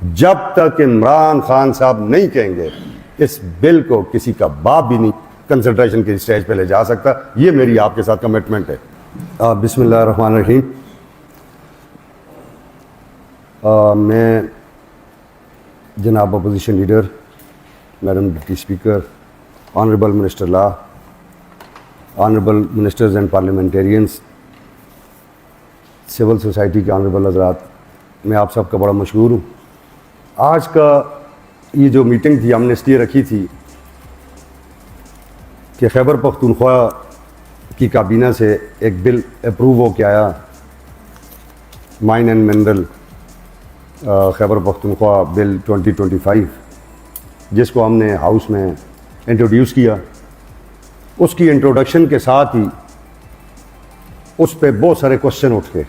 जब तक इमरान खान साहब नहीं कहेंगे इस बिल को किसी का बाप भी नहीं कंसिडरेशन की स्टेज पे ले जा सकता। ये मेरी आपके साथ कमिटमेंट है। बिस्मिल्लाहिर्रहमानिर्रहीम। मैं जनाब opposition leader, madam deputy speaker, honourable minister law, honourable ministers and parliamentarians, civil society के ऑनरेबल हजरात, मैं आप सबका बड़ा मशहूर हूँ। आज का ये जो मीटिंग थी हमने इसलिए रखी थी कि खैबर पख्तूनख्वा की काबीना से एक बिल अप्रूव हो के आया, mine and mineral Khyber Pakhtunkhwa bill 2025, जिसको हमने हाउस में इंट्रोड्यूस किया। उसकी इंट्रोडक्शन के साथ ही उस पर बहुत सारे क्वेश्चन उठ के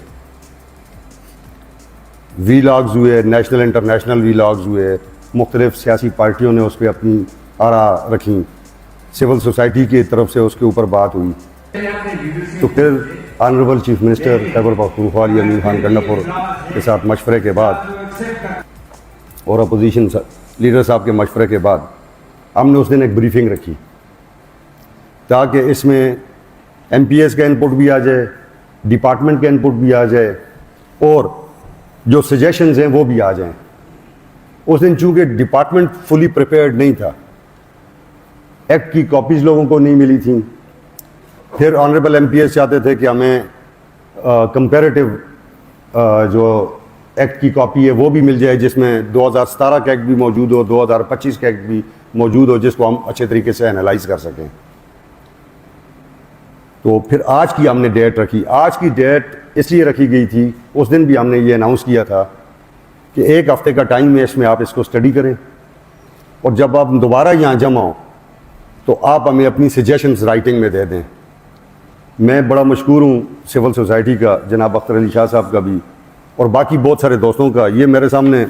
वीलॉग्स हुए, नेशनल इंटरनेशनल वीलॉग्स हुए, मुख्तलिफ सियासी पार्टियों ने उस पर अपनी आरा रखी, सिविल सोसाइटी की तरफ से उसके ऊपर बात हुई। तो फिर honourable chief minister Khyber Pakhtunkhwa Amin Khan Gandapur के साथ मशवरे के बाद और अपोजिशन लीडर साहब के मशवरे के बाद हमने उस दिन एक ब्रीफिंग रखी ताकि इसमें MPS का इनपुट भी आ जाए, डिपार्टमेंट का इनपुट भी आ जाए और जो सजेशंस हैं वो भी आ जाएं। उस दिन चूंकि डिपार्टमेंट फुली प्रिपेयर्ड नहीं था, एक्ट की कॉपीज़ लोगों को नहीं मिली थी। फिर ऑनरेबल MPS चाहते थे कि हमें कंपैरेटिव जो एक्ट की कॉपी है वो भी मिल जाए, जिसमें 2017 का एक्ट भी मौजूद हो, 2025 का एक्ट भी मौजूद हो, जिसको हम अच्छे तरीके से एनालाइज कर सकें। तो फिर आज की हमने डेट रखी। आज की डेट इसलिए रखी गई थी, उस दिन भी हमने ये अनाउंस किया था कि 1 हफ्ते का टाइम है, इसमें आप इसको स्टडी करें और जब आप दोबारा यहाँ जमा हो तो आप हमें अपनी सजेशंस राइटिंग में दे दें। मैं बड़ा मशहूर हूँ सिविल सोसाइटी का, जनाब अख्तर अली शाह साहब का भी और बाकी बहुत सारे दोस्तों का। ये मेरे सामने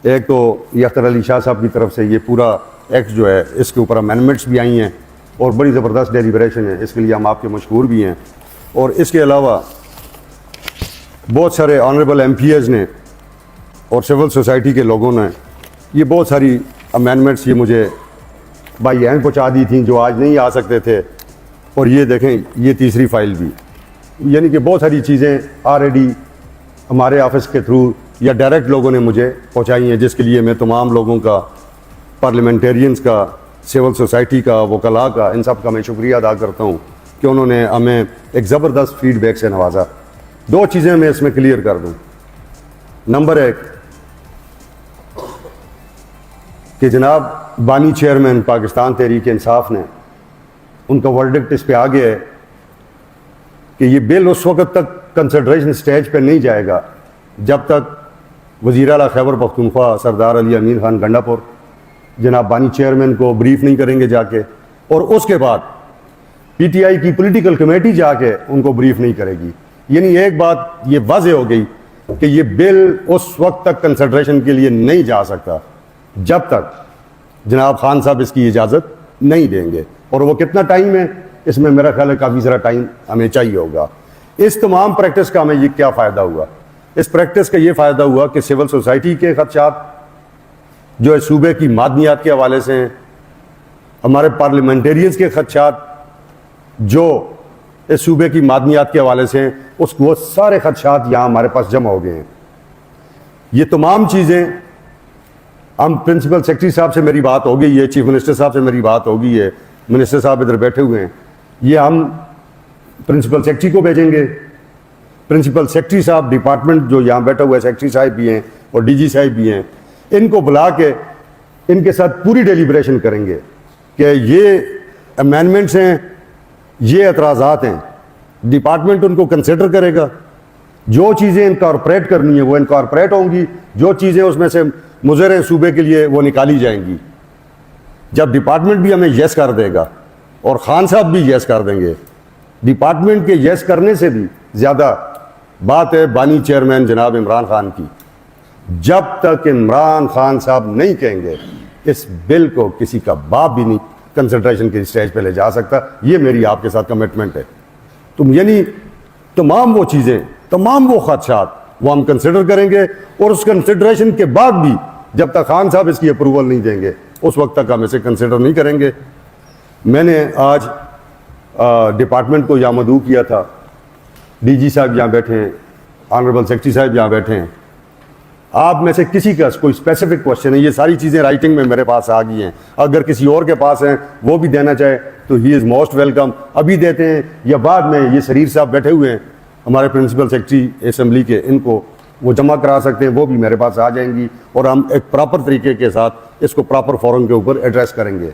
एक तो ये अख्तर अली शाह साहब की तरफ से ये पूरा एक्ट जो है इसके ऊपर अमेंडमेंट्स भी आई हैं और बड़ी ज़बरदस्त डेलिब्रेशन है, इसके लिए हम आपके मशहूर भी हैं। और इसके अलावा बहुत सारे ऑनरेबल MPs ने और सिविल सोसाइटी के लोगों ने ये बहुत सारी अमेंडमेंट्स ये मुझे बाई हैंड पहुँचा दी थी जो आज नहीं आ सकते थे। और ये देखें, ये तीसरी फाइल भी, यानी कि बहुत सारी चीज़ें ऑलरेडी हमारे ऑफिस के थ्रू या डायरेक्ट लोगों ने मुझे पहुँचाई हैं, जिसके लिए मैं तमाम लोगों का, पार्लियामेंटेरियंस का, सिविल सोसाइटी का, वकला का, इन सब का मैं शुक्रिया अदा करता हूँ कि उन्होंने हमें एक ज़बरदस्त फीडबैक से नवाजा। 2 चीज़ें मैं इसमें क्लियर कर दूँ। नंबर 1 कि जनाब बानी चेयरमैन पाकिस्तान तहरीक इंसाफ ने, उनका वर्डिक्ट इस पे आ गया है कि ये बिल उस वक्त तक कंसिडरेशन स्टेज पे नहीं जाएगा जब तक वज़ीर आला खैबर पख्तूनख्वा सरदार अली अमीन खान गंडापुर जनाब बानी चेयरमैन को ब्रीफ नहीं करेंगे जाके, और उसके बाद PTI की पॉलिटिकल कमेटी जाके उनको ब्रीफ नहीं करेगी। यानी एक बात ये वाज़ेह हो गई कि ये बिल उस वक्त तक कंसिडरेशन के लिए नहीं जा सकता जब तक जनाब खान साहब इसकी इजाज़त नहीं देंगे। और वो कितना टाइम है, इसमें मेरा ख्याल है काफ़ी सारा टाइम हमें चाहिए होगा। इस तमाम प्रैक्टिस का हमें ये क्या फ़ायदा हुआ? इस प्रैक्टिस का ये फ़ायदा हुआ कि सिविल सोसाइटी के खदशात जो है सूबे की मादनियात के हवाले से हैं, हमारे पार्लियामेंटेरियंस के खदशात जो इस सूबे की मादनियात के हवाले से हैं, वो सारे खदशात यहाँ हमारे पास जमा हो गए हैं। ये तमाम चीज़ें हम प्रिंसिपल सेक्रेटरी साहब से मेरी बात हो गई है, चीफ मिनिस्टर साहब से मेरी बात हो गई है, मिनिस्टर साहब इधर बैठे हुए हैं, ये हम प्रिंसिपल सेक्रेटरी को भेजेंगे। प्रिंसिपल सेक्रेटरी साहब डिपार्टमेंट जो यहाँ बैठा हुआ है, सेक्रेटरी साहब भी हैं और DG साहब भी हैं, इनको बुला के इनके साथ पूरी डेलिब्रेशन करेंगे कि ये अमेंडमेंट्स हैं, ये एतराज़ात हैं, डिपार्टमेंट उनको कंसिडर करेगा। जो चीज़ें इनकॉर्पोरेट करनी है वो इनकॉर्पोरेट होंगी, जो चीज़ें उसमें से मुज़र हैं सूबे के लिए वो निकाली जाएंगी। जब डिपार्टमेंट भी हमें येस कर देगा और खान साहब भी येस कर देंगे, डिपार्टमेंट के येस करने से भी ज़्यादा बात है बानी चेयरमैन जनाब इमरान खान की। जब तक इमरान खान साहब नहीं कहेंगे इस बिल को किसी का बाप भी नहीं कंसिडरेशन की स्टेज पे ले जा सकता। ये मेरी आपके साथ कमिटमेंट है। तुम यानी तमाम वो चीज़ें, तमाम वो खदशात वो हम कंसिडर करेंगे, और उस कंसिडरेशन के बाद भी जब तक खान साहब इसकी अप्रूवल नहीं देंगे उस वक्त तक हम इसे कंसिडर नहीं करेंगे। मैंने आज डिपार्टमेंट को यहाँ मदऊ किया था, डीजी साहब यहाँ बैठे हैं, ऑनरेबल सेक्रेटरी साहब यहाँ बैठे हैं, आप में से किसी का कोई स्पेसिफिक क्वेश्चन है, ये सारी चीज़ें राइटिंग में मेरे पास आ गई हैं, अगर किसी और के पास हैं वो भी देना चाहे तो ही इज़ मोस्ट वेलकम, अभी देते हैं या बाद में। ये शरीर साहब बैठे हुए हैं हमारे प्रिंसिपल सेक्रेटरी असेंबली के, इनको वो जमा करा सकते हैं, वो भी मेरे पास आ जाएंगी और हम एक प्रॉपर तरीके के साथ इसको प्रॉपर फोरम के ऊपर एड्रेस करेंगे।